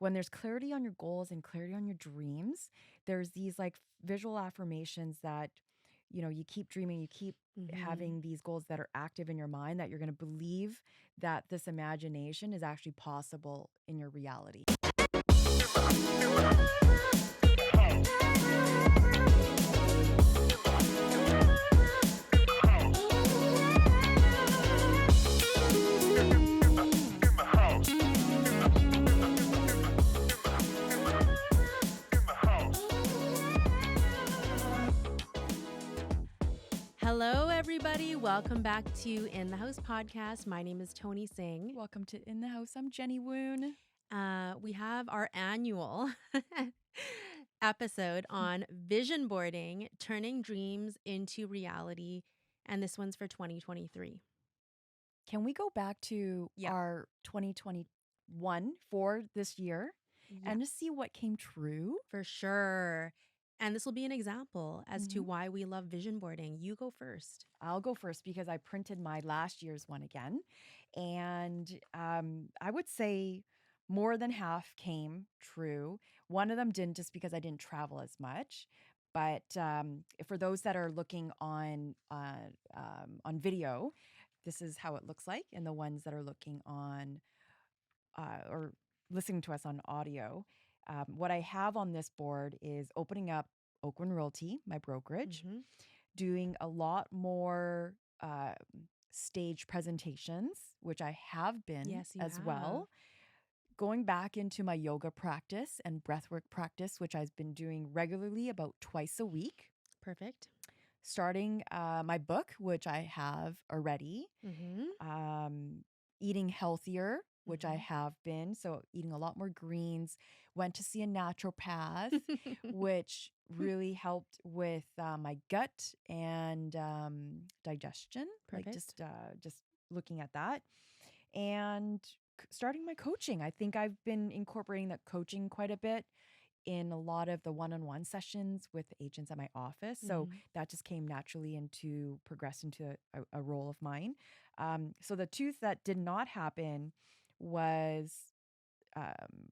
when there's clarity on your goals and clarity on your dreams, there's these like visual affirmations that, you keep dreaming, you keep Mm-hmm. having these goals that are active in your mind, that you're going to believe that this imagination is actually possible in your reality. Hello, everybody. Welcome back to In the House podcast. My name is Toni Singh. Welcome to In the House. I'm Jenny Woon. We have our annual episode on vision boarding, turning dreams into reality. And this one's for 2023. Can we go back to Yeah. our 2021 for this year Yeah, and just see what came true? for sure. And this will be an example as to Mhm. why we love vision boarding. You go first. I'll go first because I printed my last year's one again. And I would say more than half came true. One of them didn't, just because I didn't travel as much. But for those that are looking on video, this is how it looks like. And the ones that are looking on or listening to us on audio, what I have on this board is opening up Oakland Realty, my brokerage, Mm-hmm. doing a lot more stage presentations, which I have been Yes, you as have. well. Going back into my yoga practice and breathwork practice, which I've been doing regularly about twice a week. Perfect. Starting my book, which I have already. Mm-hmm. Um, Eating healthier, which I Mm-hmm. have been. So, eating a lot more greens. Went to see a naturopath, which really helped with my gut and digestion, like Perfect. just looking at that. And starting my coaching. I think I've been incorporating that coaching quite a bit in a lot of the one-on-one sessions with agents at my office. So Mm-hmm. that just came naturally into progress into a role of mine. So the two that did not happen was um,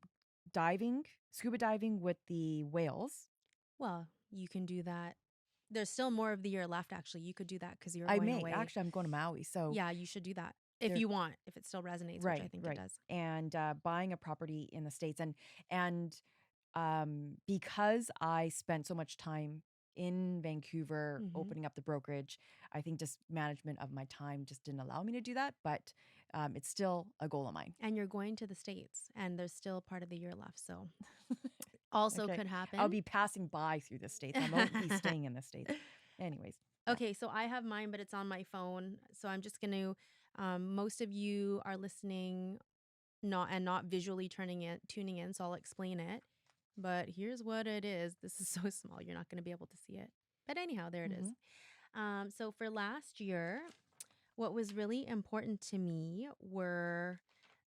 scuba diving with the whales. Well, you can do that. There's still more of the year left, actually. You could do that because you're I going may away. actually, I'm going to Maui, so Yeah, you should do that if they're you want, if it still resonates, which I right, think it right, does. and buying a property in the States, and because I spent so much time in Vancouver Mm-hmm. opening up the brokerage, I think just management of my time just didn't allow me to do that. But it's still a goal of mine. And you're going to the States, and there's still part of the year left. So also Okay. could I'll happen. be passing by through the States. I won't be staying in the States. Anyways, yeah. Okay, so I have mine, but it's on my phone. So I'm just going to, most of you are listening not visually tuning in. So I'll explain it. But here's what it is. This is so small, you're not going to be able to see it. But anyhow, there it is. Mm-hmm. So for last year, what was really important to me were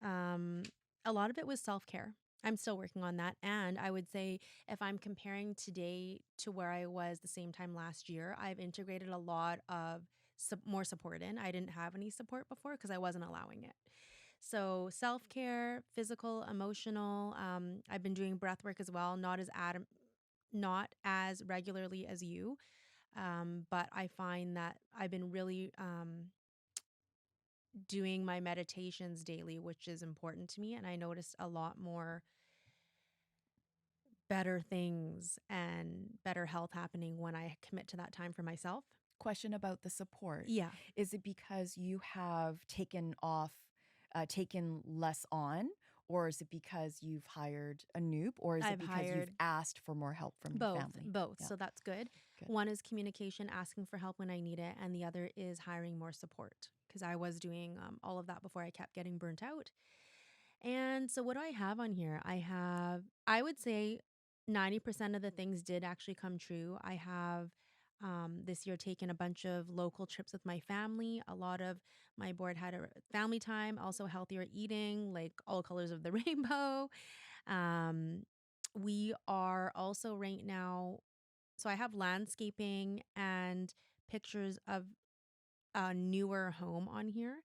um, a lot of it was self care. I'm still working on that. And I would say if I'm comparing today to where I was the same time last year, I've integrated a lot of more support in. I didn't have any support before because I wasn't allowing it. So self care, physical, emotional. I've been doing breath work as well, not as regularly as you, but I find that I've been really doing my meditations daily, which is important to me. And I noticed a lot more better things and better health happening when I commit to that time for myself. Question about the support. Yeah, Is it because you have taken less on, or is it because you've hired a noob, or is it I've because you've hired asked for more help from your both, family? both. Yeah, So that's good. good. One is communication, asking for help when I need it, and the other is hiring more support because I was doing all of that before I kept getting burnt out. And so, what do I have on here? I would say 90% of the things did actually come true. I have this year taken a bunch of local trips with my family. A lot of my board had a family time, also healthier eating, like all colors of the rainbow. Um, we are also right now, so I have landscaping and pictures of a newer home on here.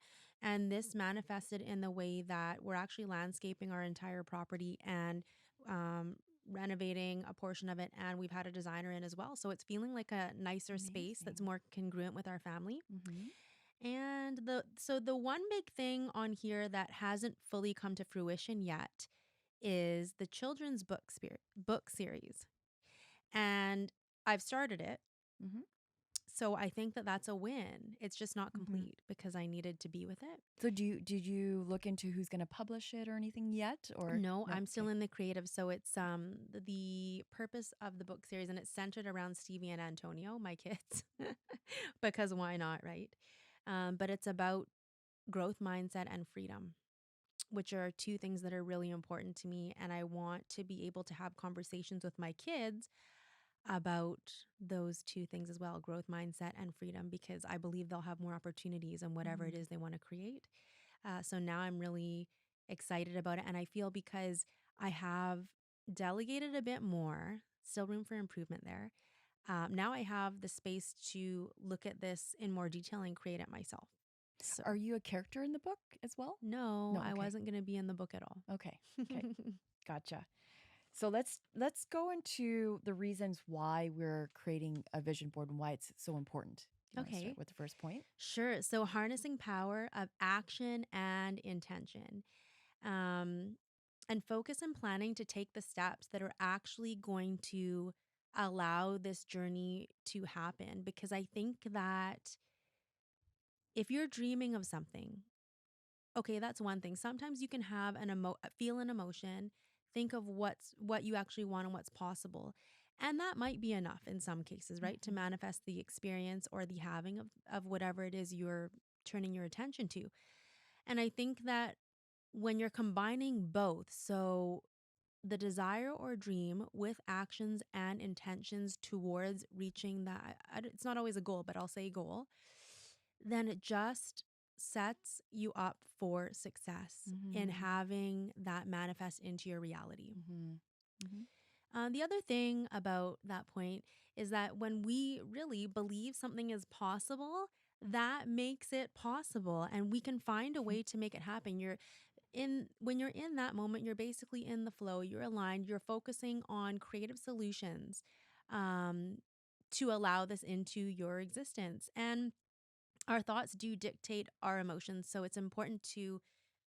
And this manifested in the way that we're actually landscaping our entire property and um, renovating a portion of it. And we've had a designer in as well. So it's feeling like a nicer space that's Amazing. more congruent with our family. Mhm. And the one big thing on here that hasn't fully come to fruition yet is the children's book series. And I've started it. Mhm. So I think that that's a win. It's just not Mhm. complete because I needed to be with it. So did you look into who's going to publish it or anything yet or No, no? I'm still Okay. in the creative. So it's the purpose of the book series, and it's centered around Stevie and Antonio, my kids, because why not, right? But it's about growth mindset and freedom, which are two things that are really important to me. And I want to be able to have conversations with my kids about those two things as well, growth mindset and freedom, because I believe they'll have more opportunities in whatever it Mhm. is they want to create. So now I'm really excited about it. And I feel because I have delegated a bit more, still room for improvement there. Now I have the space to look at this in more detail and create it myself. So, Are you a character in the book as well? no, No, I okay. wasn't going to be in the book at all. Okay. Okay. Gotcha. So let's go into the reasons why we're creating a vision board and why it's so important. Do you want to start Okay, with the first point? sure. So, harnessing power of action and intention. Um, and focus and planning to take the steps that are actually going to allow this journey to happen. Because I think that if you're dreaming of something, okay, that's one thing. Sometimes you can have feel an emotion, think of what you actually want and what's possible. And that might be enough in some cases, right? To Mhm. manifest the experience or the having of whatever it is you're turning your attention to. And I think that when you're combining both, so the desire or dream with actions and intentions towards reaching that, it's not always a goal, but I'll say goal, then it just sets you up for success in Mhm. having that manifest into your reality. Mhm. Mhm. The other thing about that point is that when we really believe something is possible, that makes it possible and we can find a way to make it happen. When you're in that moment, you're basically in the flow, you're aligned, you're focusing on creative solutions um, to allow this into your existence. And our thoughts do dictate our emotions. So it's important to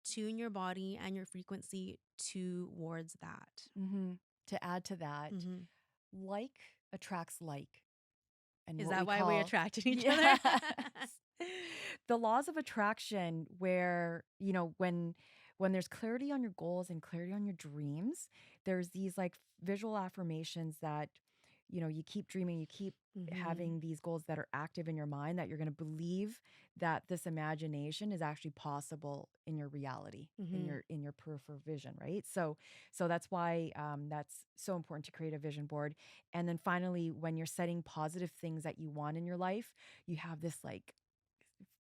tune your body and your frequency towards that. Mhm. To add to that, Hmm. like attracts like, and Is what we that why we call attracted each other? yes. The laws of attraction where, when there's clarity on your goals and clarity on your dreams, there's these like visual affirmations that, you keep dreaming, you keep Hmm. having these goals that are active in your mind that you're going to believe that this imagination is actually possible in your reality, in Hmm. your peripheral vision, right? So that's why that's so important to create a vision board. And then finally, when you're setting positive things that you want in your life, you have this like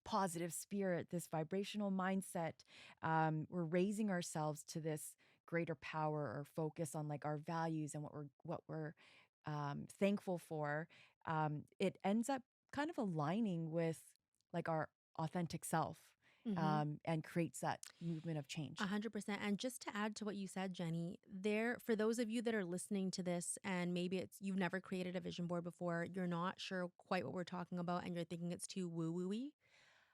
positive spirit, this vibrational mindset. We're raising ourselves to this greater power or focus on like our values and what we're thankful for. It ends up kind of aligning with like our authentic self, Hmm. and creates that movement of A change. 100%. And just to add to what you said, Jenny, for those of you that are listening to this and maybe you've never created a vision board before, you're not sure quite what we're talking about and you're thinking it's too woo woo-y,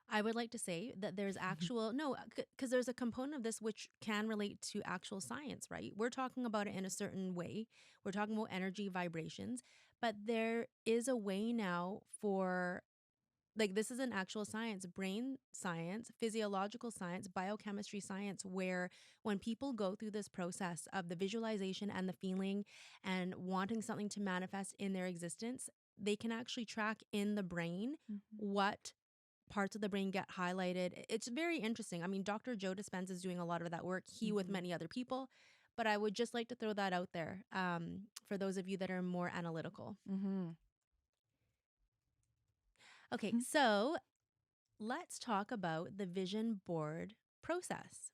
I would like to say that there's actual, no, because there's a component of this which can relate to actual science, right? We're talking about it in a certain way. We're talking about energy vibrations, but there is a way now for, like, this is an actual science, brain science, physiological science, biochemistry science, where when people go through this process of the visualization and the feeling and wanting something to manifest in their existence, they can actually track in the brain Mhm. what parts of the brain get highlighted. It's very interesting. I mean, Dr. Joe Dispenza is doing a lot of that work, he with Mhm. many other people. But I would just like to throw that out there for those of you that are more analytical. Mhm. Okay, Mhm. so let's talk about the vision board process.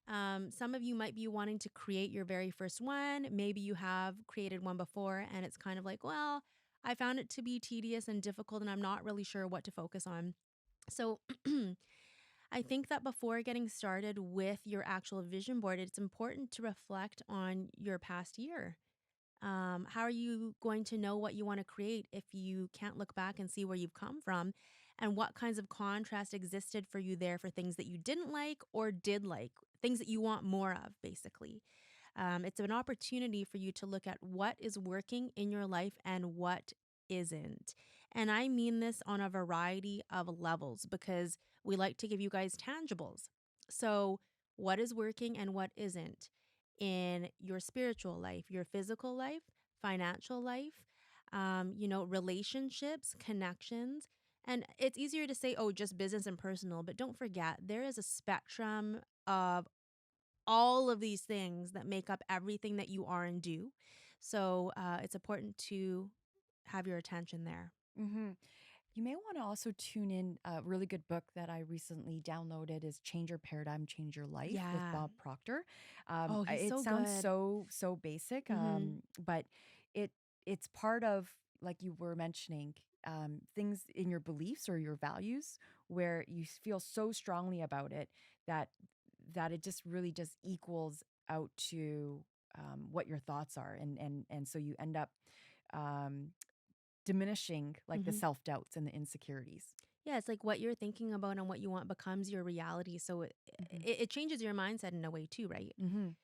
Some of you might be wanting to create your very first one. Maybe you have created one before and it's kind of like, well, I found it to be tedious and difficult and I'm not really sure what to focus on. So I think that before getting started with your actual vision board, it's important to reflect on your past year. How are you going to know what you want to create if you can't look back and see where you've come from? And what kinds of contrast existed for you there for things that you didn't like or did like, things that you want more of, basically. It's an opportunity for you to look at what is working in your life and what isn't. And I mean this on a variety of levels because we like to give you guys tangibles. So, what is working and what isn't in your spiritual life, your physical life, financial life, relationships, connections. And it's easier to say, oh, just business and personal, but don't forget, there is a spectrum of all of these things that make up everything that you are and do. So it's important to have your attention there. Hmm. You may want to also tune in. A really good book that I recently downloaded is Change Your Paradigm, Change Your Life with Yeah. Bob Proctor. Oh, he's It so sounds good. so basic, Mm-hmm. but it it's part of, like you were mentioning, things in your beliefs or your values where you feel so strongly about it that it just really just equals out to what your thoughts are, and so you end up um, diminishing like the Mm-hmm. self doubts and the insecurities. Yeah, it's like what you're thinking about and what you want becomes your reality. So Mhm. it changes your mindset in a way too, right?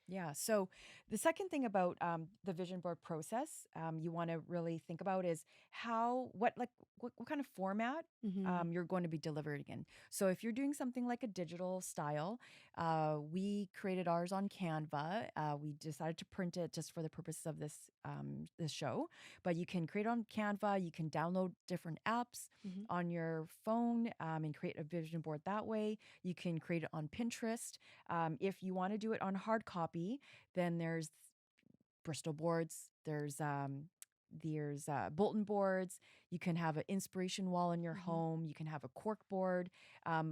Yeah. So the second thing about the vision board process you want to really think about is what kind of format Mm-hmm. you're going to be delivered in. So if you're doing something like a digital style, we created ours on Canva. We decided to print it just for the purposes of this show, but you can create it on Canva. You can download different apps Mm-hmm. on your phone and create a vision board that way. You can create it on Pinterest. If you want to do it on hard copy, then there's Bristol boards. There's bulletin boards. You can have an inspiration wall in your Mm-hmm. home. You can have a cork board.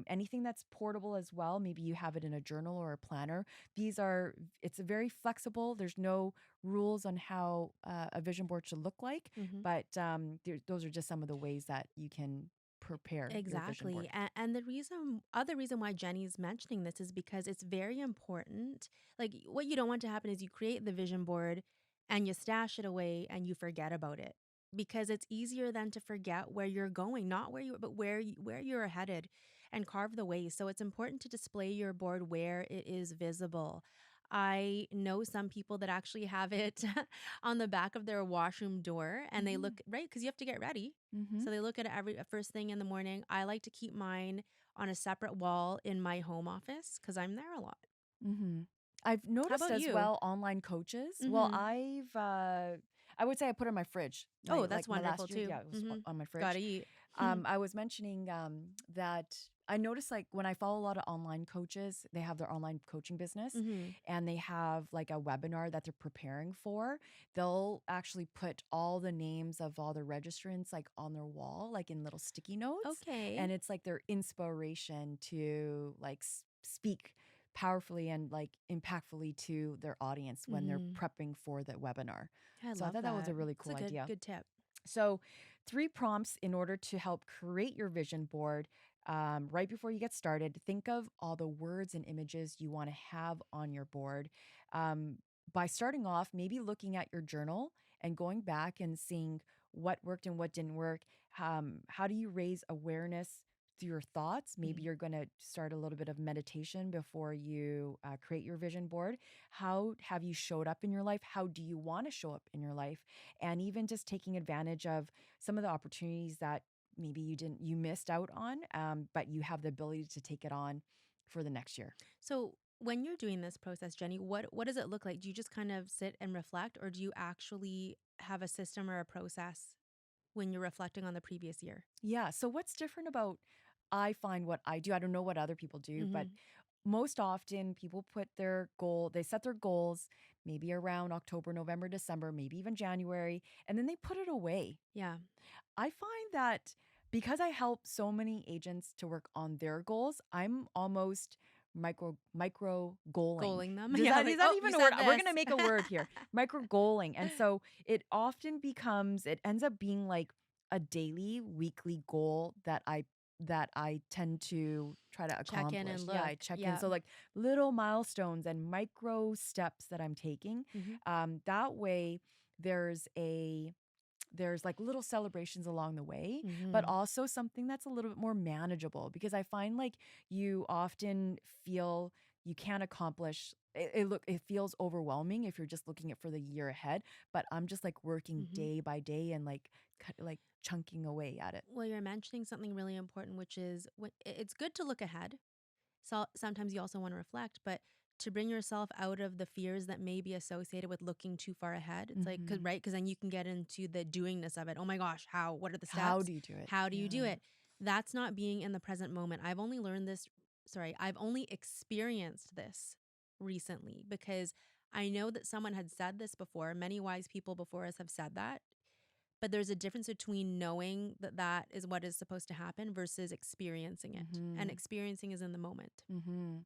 Anything that's portable as well. Maybe you have it in a journal or a planner. It's a very flexible. There's no rules on how a vision board should look like, Mm-hmm. but those are just some of the ways that you can prepare your vision Exactly. board. And the other reason why Jenny's mentioning this is because it's very important. Like, what you don't want to happen is you create the vision board and you stash it away and you forget about it. Because it's easier than to forget where you're going, not where but where you're headed, and carve the way. So it's important to display your board where it is visible. I know some people that actually have it on the back of their washroom door and they Mm-hmm. look right because you have to get ready, Mm-hmm. so they look at it every first thing in the morning. I like to keep mine on a separate wall in my home office because I'm there a lot. Mhm. I've How noticed about as you? well online coaches. Well, Mm-hmm. I would say I put it on my fridge. Oh, Like that's my wonderful last year, too. yeah, it was Mm-hmm. on my Gotta fridge. eat. I was mentioning that I noticed, like, when I follow a lot of online coaches, they have their online coaching business Mm-hmm. and they have like a webinar that they're preparing for. They'll actually put all the names of all the registrants like on their wall, like in little sticky notes. Okay. And it's like their inspiration to like speak powerfully and like impactfully to their audience when they're Mm-hmm. prepping for the webinar. I So I love thought that was a that. really It's cool a idea. good tip. So, three prompts in order to help create your vision board. Right before you get started, think of all the words and images you want to have on your board. Um, by starting off, maybe looking at your journal and going back and seeing what worked and what didn't work. How do you raise awareness through your thoughts? Maybe Mm-hmm. you're going to start a little bit of meditation before you create your vision board. How have you showed up in your life? How do you want to show up in your life? And even just taking advantage of some of the opportunities that maybe you missed out on, but you have the ability to take it on for the next year. So when you're doing this process, Jenny, what does it look like? Do you just kind of sit and reflect, or do you actually have a system or a process when you're reflecting on the previous year? Yeah. So what's different about I find what I do, I don't know what other people do, but Mm-hmm. most often people they set their goals maybe around October, November, December, maybe even January, and then they put it away. Yeah. I find that because I help so many agents to work on their goals, I'm almost micro goaling. Goaling them. Does Yeah, that like, is that oh, you even a word? said We're this. gonna make a word here. Micro goaling. And so it ends up being like a daily, weekly goal that I tend to try try to Check in accomplish. and Yeah, look. I check in. Yeah. So like little milestones and micro steps that I'm taking. Hmm. That way there's a there's like little celebrations along the way, but Hmm. also something that's a little bit more manageable because I find like you often feel you can't accomplish it feels overwhelming if you're just looking at for the year ahead, but I'm just like working Hmm. day by day and like like chunking away at it. Well, you're mentioning something really important, which is when it's good to look ahead. So sometimes you also want to reflect, but to bring yourself out of the fears that may be associated with looking too far ahead. It's like, cause Mhm. right, because then you can get into the doingness of it. Oh my gosh, how? What are the How steps? do you do it? How do you do Yeah. it? That's not being in the present moment. I've only learned this. Sorry, I've only experienced this recently because I know that someone had said this before. Many wise people before us have said that, but there's a difference between knowing that that is what is supposed to happen versus experiencing it. And Mhm. experiencing is in the moment. Mhm.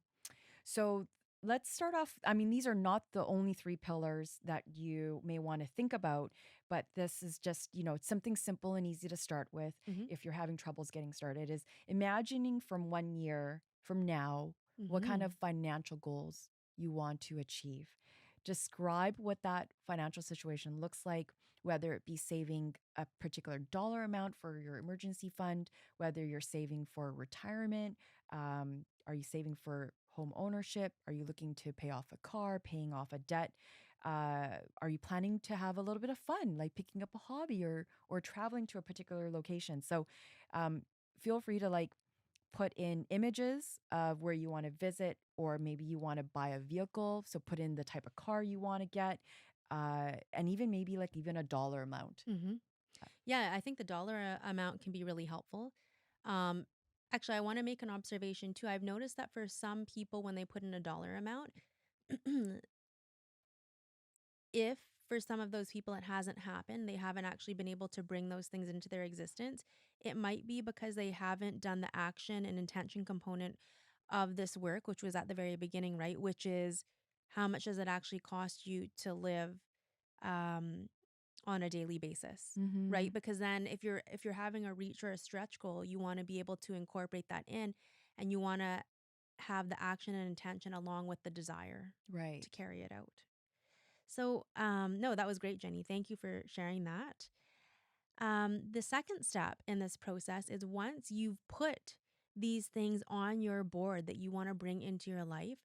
So let's start off. I mean, these are not the only three pillars that you may want to think about, but this is just, it's something simple and easy to start with Hmm. if you're having troubles getting started is imagining from 1 year from now what kind of Hmm. financial goals you want to achieve. Describe what that financial situation looks like, whether it be saving a particular dollar amount for your emergency fund, whether you're saving for retirement, are you saving for home ownership? Are you looking to pay off a car, paying off a debt? Are you planning to have a little bit of fun, like picking up a hobby or traveling to a particular location? So, um, feel free to like put in images of where you want to visit, or maybe you want to buy a vehicle. So put in the type of car you want to get, and even maybe like even a dollar amount. Hmm. Yeah, I think the dollar amount can be really helpful. Um, Actually, I want to make an observation too. I've noticed that for some people, when they put in a dollar amount, if for some of those people it hasn't happened, they haven't actually been able to bring those things into their existence, it might be because they haven't done the action and intention component of this work, which was at the very beginning, right? Which is how much does it actually cost you to live um, on a daily basis, Mm-hmm. right? Because then if you're having a reach or a stretch goal, you want to be able to incorporate that in, and you want to have the action and intention along with the desire Right. to carry it out. So, no, that was great, Jenny. Thank you for sharing that. The second step in this process is once you've put these things on your board that you want to bring into your life,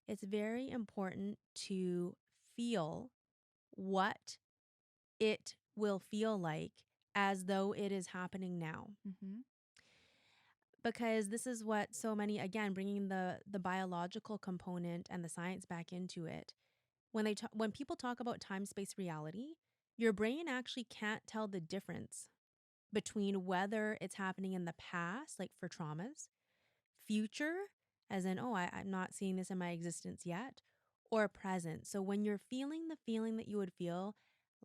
it's very important to feel what it will feel like as though it is happening now. Mm-hmm. Because this is what so many, again, bringing the biological component and the science back into it. When people talk about time space reality, your brain actually can't tell the difference between whether it's happening in the past, like for traumas, future, as in, oh, I'm not seeing this in my existence yet, or present. So when you're feeling the feeling that you would feel,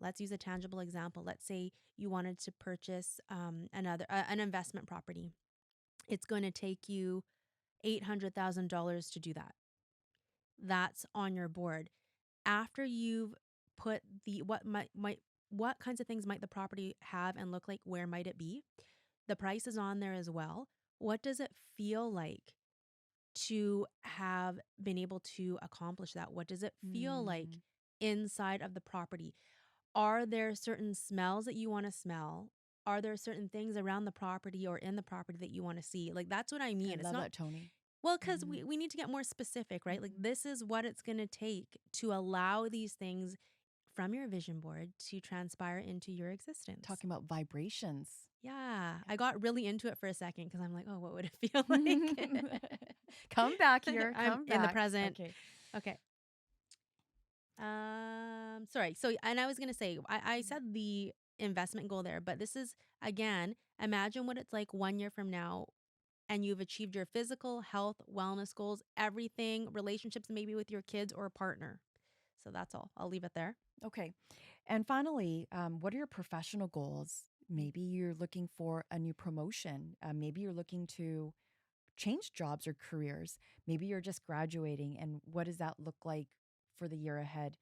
let's use a tangible example. Let's say you wanted to purchase an investment property. It's going to take you $800,000 to do that. That's on your board. After you've put the what kinds of things might the property have and look like, where might it be, the price is on there as well. What does it feel like to have been able to accomplish that? What does it feel like Mm. inside of the property? Are there certain smells that you want to smell? Are there certain things around the property or in the property that you want to see? Like, that's what I I mean. It's love not, that, Tony. well, because Mm-hmm. we need to get more specific, right? Like, Mm-hmm. this is what it's going to take to allow these things from your vision board to transpire into your existence. Talking about vibrations. Yeah, I got really into it for a second because I'm like, oh, what would it feel like? Come back here. I'm Come in the back. present. Okay. Okay. Sorry. So, and I was gonna say, I said the investment goal there, but this is again, imagine what it's like 1 year from now, and you've achieved your physical, health, wellness goals, everything, relationships, maybe with your kids or a partner. So that's all. I'll leave it there. Okay. And finally, what are your professional goals? Maybe you're looking for a new promotion. Maybe you're looking to change jobs or careers. Maybe you're just graduating. And what does that look like for the year ahead?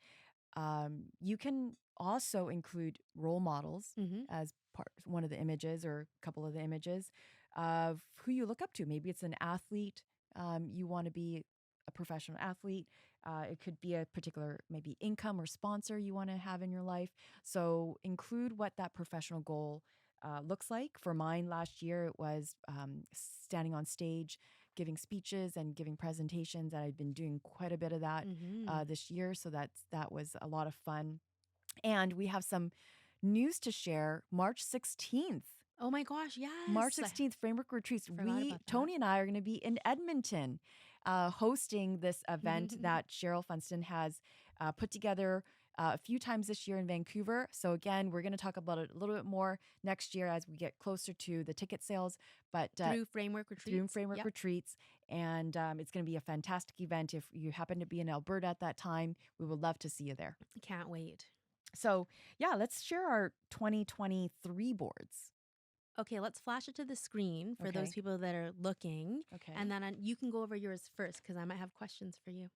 You can also include role models Mm-hmm. as one of the images or a couple of the images of who you look up to. Maybe it's an athlete, you want to be a professional athlete. It could be a particular maybe income or sponsor you want to have in your life. So include what that professional goal looks like. For mine last year, it was standing on stage, giving speeches and giving presentations. And I've been doing quite a bit of that Mm-hmm. this year. So that was a lot of fun. And we have some news to share. March 16th. Oh my gosh, March yes. I 16th, Framework Retreats. forgot about that. Toni and I are going to be in Edmonton hosting this event that Cheryl Funston has put together a few times this year in Vancouver. So, again, we're going to talk about it a little bit more next year as we get closer to the ticket sales. But Through Framework through Retreats. Framework Yep. Retreats. And it's going to be a fantastic event. If you happen to be in Alberta at that time, we would love to see you there. Can't wait. So, yeah, let's share our 2023 boards. Okay, let's flash it to the screen for those Okay. people that are looking. Okay. And then you can go over yours first because I might have questions for you.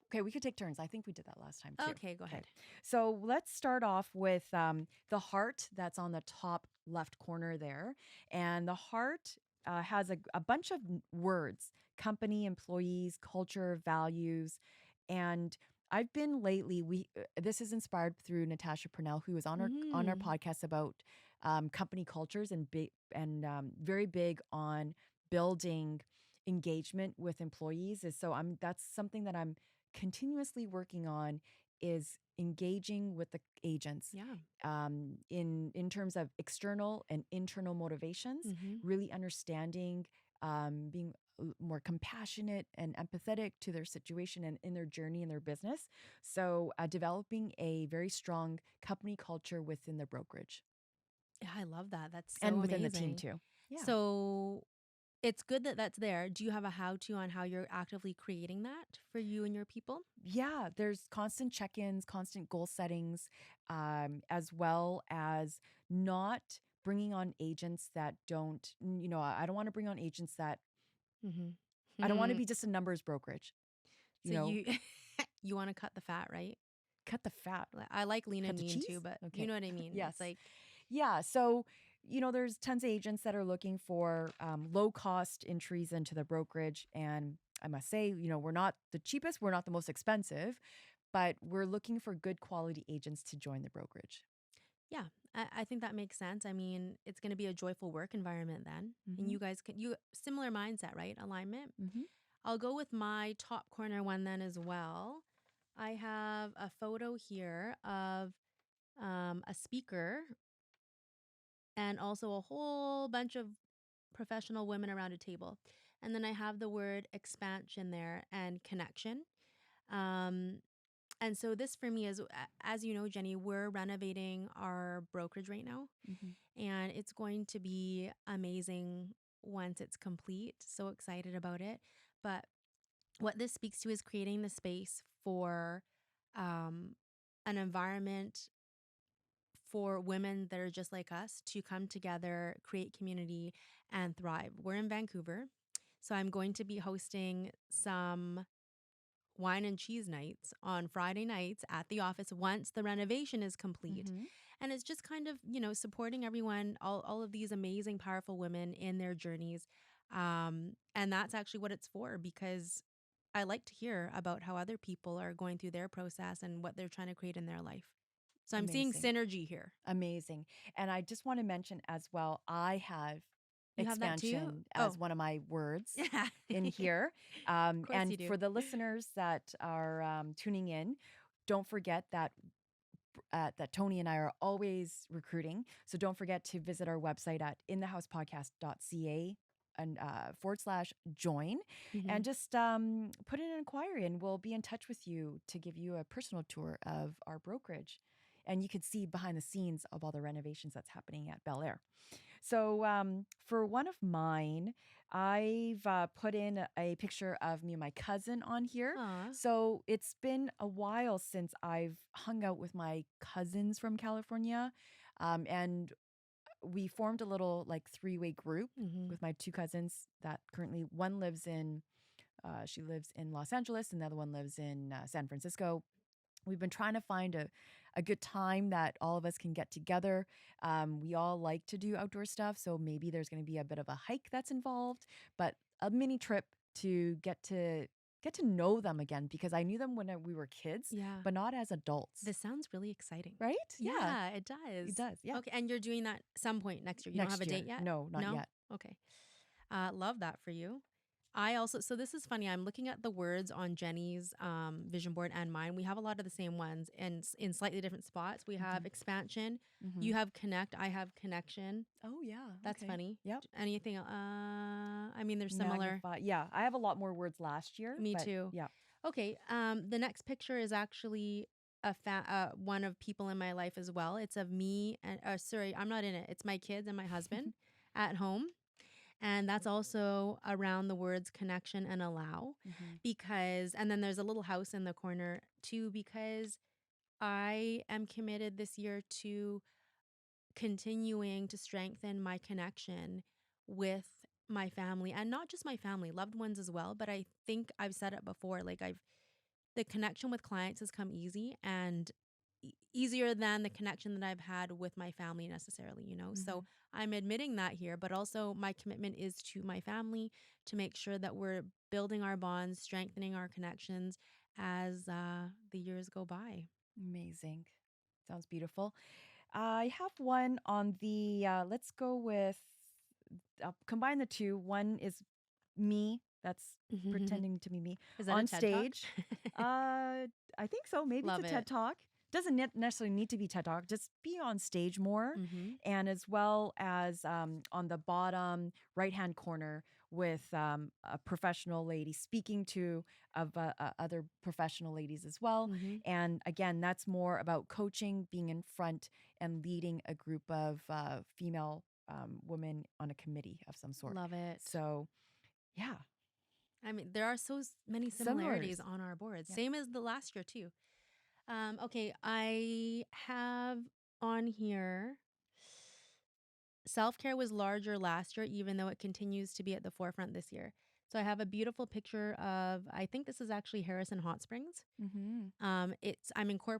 Okay, we could take turns. I think we did that last time too. Okay, go ahead. So let's start off with the heart that's on the top left corner there. And the heart has a bunch of words: company, employees, culture, values. And I've been lately, this is inspired through Natasha Purnell, who was on our Mm-hmm. podcast about company cultures and very big on building engagement with employees. So that's something that I'm continuously working on, is engaging with the agents Yeah. in terms of external and internal motivations, Mm-hmm. really understanding, being more compassionate and empathetic to their situation and in their journey in their business. So developing a very strong company culture within the brokerage Yeah, I love that. That's so and within the team amazing. too. Yeah. So it's good that that's there. Do you have a how-to on how you're actively creating that for you and your people? Yeah, there's constant check-ins, constant goal settings, as well as not bringing on agents that don't, I don't want to bring on agents that, I don't want to Mm-hmm. be just a numbers brokerage, So you you want to cut the fat, right? cut the fat, I like lean cut and the mean too, cheese. but you Okay. know what I mean. Yes. It's like, Yeah. So, there's tons of agents that are looking for low cost entries into the brokerage. And I must say, we're not the cheapest, we're not the most expensive, but we're looking for good quality agents to join the brokerage. yeah, I think that makes sense. I mean, it's going to be a joyful work environment then. And Mm-hmm. you guys you similar mindset, right? Alignment. Mm-hmm. I'll go with my top corner one then as well. I have a photo here of a speaker and also a whole bunch of professional women around a table. And then I have the word expansion there and connection. Um, and so this for me is, as you know, Jenny, we're renovating our brokerage right now, Mm-hmm. and it's going to be amazing once it's complete. So excited about it. But what this speaks to is creating the space for um, an environment for women that are just like us to come together, create community, and thrive. We're in Vancouver. So I'm going to be hosting some wine and cheese nights on Friday nights at the office once the renovation is complete. Mm-hmm. And it's just kind of, supporting everyone, all of these amazing, powerful women in their journeys. And that's actually what it's for because I like to hear about how other people are going through their process and what they're trying to create in their life. So I'm seeing Amazing. synergy here. Amazing. And I just want to mention as well, I have You have that too? expansion as Oh, one of my words yeah. in here. Of course And you do. for the listeners that are tuning in, don't forget that Toni and I are always recruiting. So don't forget to visit our website at inthehousepodcast.ca and /join, Hmm. and just put in an inquiry and we'll be in touch with you to give you a personal tour of our brokerage. And you can see behind the scenes of all the renovations that's happening at Bel Air. So for one of mine, I've put in a picture of me and my cousin on here. Aw. So it's been a while since I've hung out with my cousins from California. And we formed a little like three-way group Hmm. with my two cousins that currently one lives in, she lives in Los Angeles and the other one lives in San Francisco. We've been trying to find a good time that all of us can get together. We all like to do outdoor stuff, so maybe there's going to be a bit of a hike that's involved, but a mini trip to get to know them again because I knew them when we were kids, Yeah. but not as adults. This sounds really exciting. Right? Yeah, Yeah, it does. it does. Yeah. Okay, and you're doing that some point next year. You don't have a Next date year. yet? No, not No? yet. Okay. Love that for you. I also, so this is funny. I'm looking at the words on Jenny's vision board and mine. We have a lot of the same ones in slightly different spots. We have Mhm. expansion. You Mhm. have connect. I have connection. Oh yeah. That's Okay. funny. Yep. Anything? I mean, they're similar. Magnify. Yeah, I have a lot more words last year, Me but too. yeah. Okay. The next picture is actually one of people in my life as well. It's of me and sorry, I'm not in it. It's my kids and my husband at home. And that's also around the words connection and allow Mhm. because and then there's a little house in the corner too because I am committed this year to continuing to strengthen my connection with my family and not just my family, loved ones as well, but I think I've said it before like I've the connection with clients has come easy and easier than the connection that I've had with my family necessarily, you know? So Mhm. I'm admitting that here, but also my commitment is to my family to make sure that we're building our bonds, strengthening our connections as the years go by. Amazing. Sounds beautiful. I have one on the let's go with combine the two. One is me, that's pretending to be me Is that a on TED Talk? stage. I think so. Maybe it's Love a TED it. Talk. Doesn't necessarily need to be TED Talk. Just be on stage more, Mm-hmm. and as well as on the bottom right hand corner with a professional lady speaking to other professional ladies as well. Mm-hmm. And again, that's more about coaching, being in front, and leading a group of female women on a committee of some sort. Love it. So yeah, I mean, there are many similarities similars. on our boards. Yeah. Same as the last year too. Okay, I have on here self care was larger last year, even though it continues to be at the forefront this year. So I have a beautiful picture of, I think this is actually Harrison Hot Springs. Mm-hmm. I'm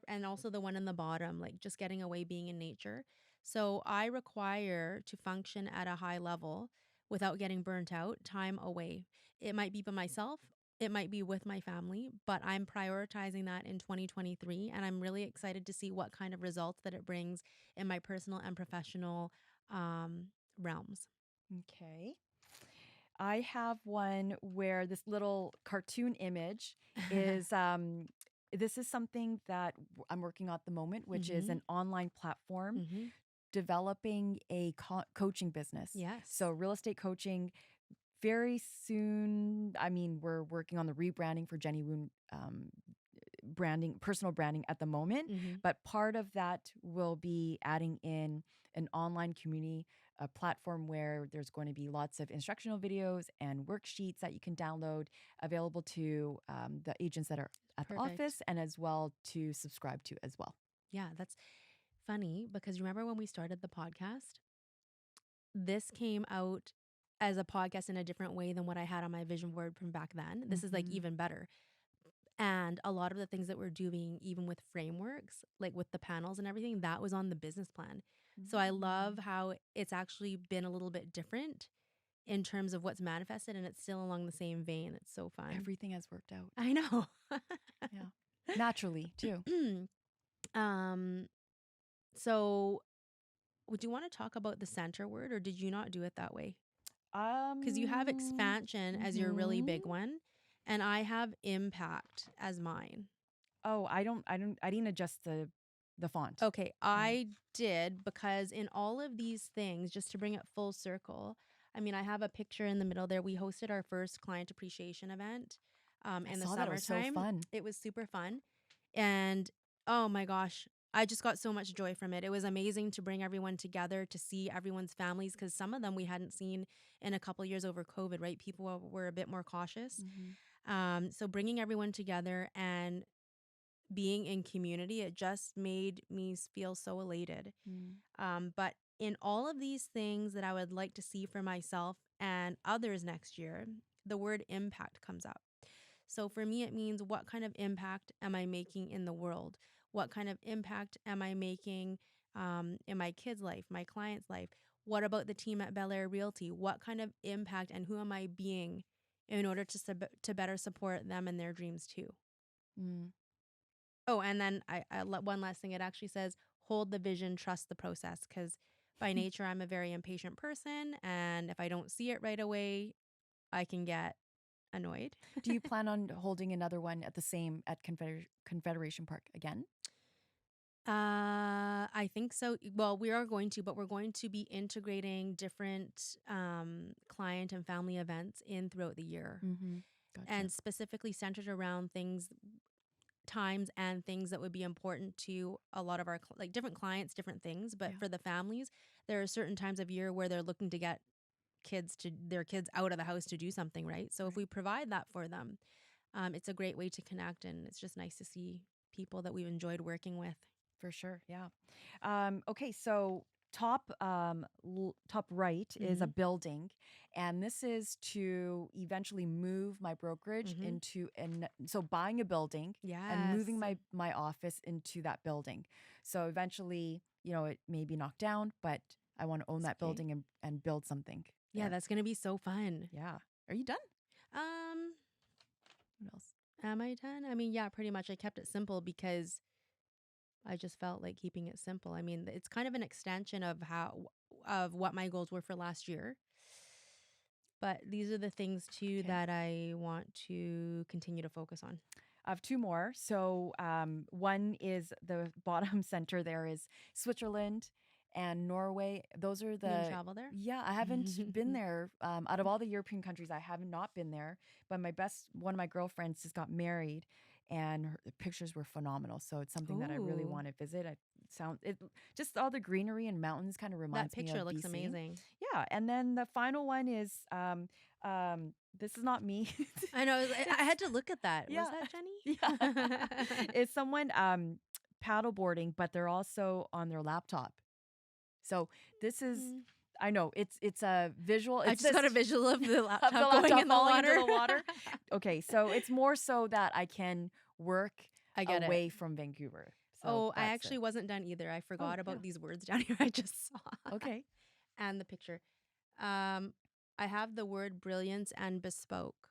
and also the one in the bottom, like just getting away, being in nature. So I require to function at a high level without getting burnt out, time away. It might be by myself, it might be with my family, but I'm prioritizing that in 2023. And I'm really excited to see what kind of results that it brings in my personal and professional um, realms. Okay. I have one where this little cartoon image is this is something that I'm working on at the moment, which is Mm-hmm. an online platform Mm-hmm. developing a coaching business. Yes. So real estate coaching very soon. I mean, we're working on the rebranding for Jenny Woon branding, personal branding at the moment. Mm-hmm. But part of that will be adding in an online community, a platform where there's going to be lots of instructional videos and worksheets that you can download available to the agents that are at the Perfect. office and as well to subscribe to as well. Yeah, that's funny because remember when we started the podcast? This came out as a podcast in a different way than what I had on my vision board from back then. This is like Mm-hmm. even better. And a lot of the things that we're doing, even with frameworks, like with the panels and everything, that was on the business plan. So I love Mm. how it's actually been a little bit different in terms of what's manifested and it's still along the same vein. It's so fun. Everything has worked out. I know. Yeah. Naturally, too. um so would you want to talk about the center word or did you not do it that way? Because you have expansion as your really Mhm. big one, and I have impact as mine. Oh, I didn't adjust the font. Okay, Yeah. I did because in all of these things, just to bring it full circle, I mean, I have a picture in the middle there. We hosted our first client appreciation event I in the saw that. It was so summertime. fun. It was super fun. And oh my gosh, I just got so much joy from it. It was amazing to bring everyone together, to see everyone's families, because some of them we hadn't seen in a couple years over COVID, right? People were a bit more cautious. Mhm. So bringing everyone together and being in community, it just made me feel so elated. Mm. But in all of these things that I would like to see for myself and others next year, the word impact comes up. So for me, it means what kind of impact am I making in the world? What kind of impact am I making in my kid's life, my client's life? What about the team at Bel Air Realty? What kind of impact and who am I being in order to better support them and their dreams too. Mm. Oh, and then one last thing. It actually says, hold the vision, trust the process. Because by nature, I'm a very impatient person. And if I don't see it right away, I can get annoyed. Do you plan on holding another one at Confederation Park again? I think so. Well, we are going to, but we're going to be integrating different client and family events in throughout the year, Mm-hmm. Gotcha. and specifically centered around times and things that would be important to a lot of our like different clients, different things. But Yeah. for the families, there are certain times of year where they're looking to get their kids out of the house to do something, right? So if Right. we provide that for them, it's a great way to connect, and it's just nice to see people that we've enjoyed working with. For sure. Yeah. Okay. So top right is a Mm-hmm. building, and this is to eventually move my brokerage Mm-hmm. into so buying a building and Yes. moving my office into that building. So eventually, it may be knocked down, but I want to own It's that okay. building and build something Yeah, there. that's gonna be so fun. Yeah. Are you done? Um, What else? am I done? I mean, yeah, pretty much. I kept it simple because I just felt like keeping it simple. I mean, it's kind of an extension of what my goals were for last year. But these are the things too Okay. that I want to continue to focus on. I have two more. So one is the bottom center there is Switzerland and Norway. Those are You gonna the, travel there? yeah, I haven't been there. Out of all the European countries, I have not been there. But one of my girlfriends just got married and the pictures were phenomenal. So it's something that I really Ooh, want to visit. Just all the greenery and mountains kind of that reminds me picture of looks BC. amazing. Yeah. And then the final one is, this is not me. I know. I It's, had to look at that. Was yeah. that Jenny? Yeah. Is someone paddleboarding, but they're also on their laptop. So this is Mm. I know it's a visual. I It's just got a this visual of the of the laptop going laptop in the falling into water. the water. Okay, so it's more so that I can work I get it. away from Vancouver. So Oh, I that's actually it. wasn't done either. I Oh, forgot yeah. about these words down here. I just saw. Okay. And the picture. Um, I have the word brilliance and bespoke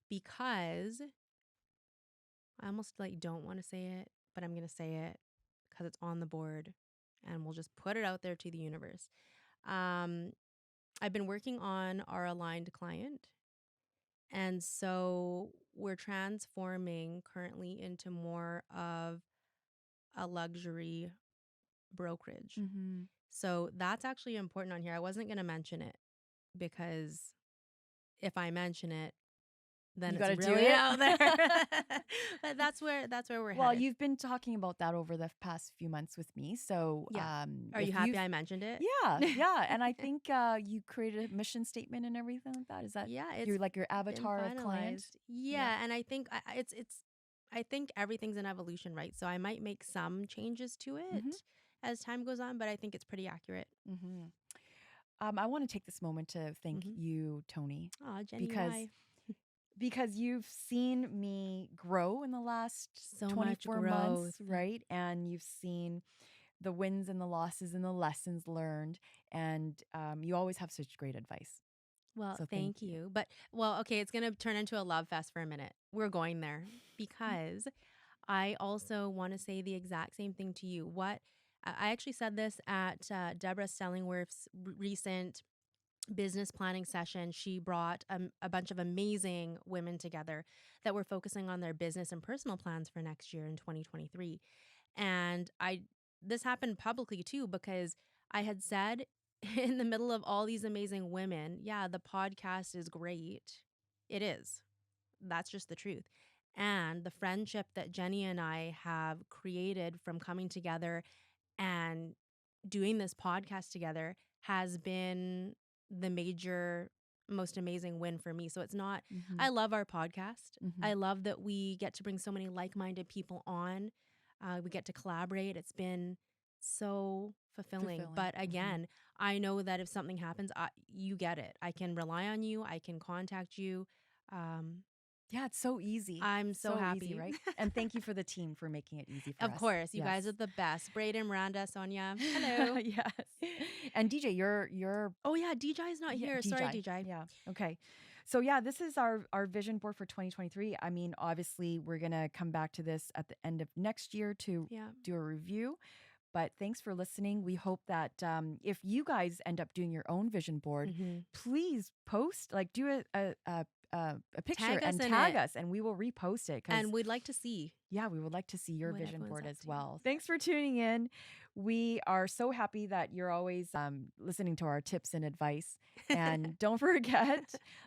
because I almost like don't want to say it, but I'm gonna say it because it's on the board, and we'll just put it out there to the universe. Um, I've been working on our aligned client, and so we're transforming currently into more of a luxury brokerage. Mm-hmm. So that's actually important on here. I wasn't going to mention it because if I mention it, then You got it's to do really it. out there. But that's where we're Well, headed. you've been talking about that over the past few months with me. So, Yeah. Are you if happy you've I mentioned it? yeah, yeah, and I think you created a mission statement and everything like that. Is that Yeah, it's your been avatar of client? finalized. Yeah. Yeah, and I think it's I think everything's an evolution, right? So I might make some changes to Mm-hmm. it as time goes on, but I think it's pretty accurate. Mm-hmm. I want to take this moment to thank Mm-hmm. you, Tony, Oh, Jenny, because why? you've seen me grow in the last So much 24 months, growth. right? And you've seen the wins and the losses and the lessons learned, and you always have such great advice. Well, So thank thank you. you. But well, okay, it's gonna turn into a love fest for a minute. We're going there because I also want to say the exact same thing to you. I actually said this at Deborah Stellingworth's recent business planning session. She brought a bunch of amazing women together that were focusing on their business and personal plans for next year in 2023. And this happened publicly too because I had said in the middle of all these amazing women, yeah, the podcast is great. It is. That's just the truth. And the friendship that Jenny and I have created from coming together and doing this podcast together has been the major, most amazing win for me. So it's not, Mm-hmm. I love our podcast. Mm-hmm. I love that we get to bring so many like minded people on. We get to collaborate. It's been so fulfilling. Fulfilling. But again, I know that if something happens, you get it. I can rely on you, I can contact you. Um, Yeah, it's so easy. I'm so So easy, happy. right? And thank you for the team for making it easy for Of us. course, you Yes. guys are the best. Braden, Miranda, Sonia. Hello. Yes. And DJ, you're Oh yeah, DJ is not yeah, here. Sorry, DJ. Yeah. Okay. So yeah, this is our vision board for 2023. I mean, obviously, we're gonna come back to this at the end of next year to Yeah. do a review. But thanks for listening. We hope that if you guys end up doing your own vision board, Hmm. please post, like, do a picture Tag us and in tag it, us, and we will repost it because and we'd like to see yeah, we would like to see your what vision everyone's board up as to. well. Thanks for tuning in. We are so happy that you're always listening to our tips and advice. And don't forget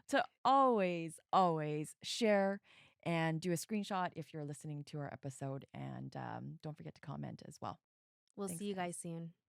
to always, always share and do a screenshot if you're listening to our episode. And don't forget to comment as well. We'll see Thanks, you guys. guys soon.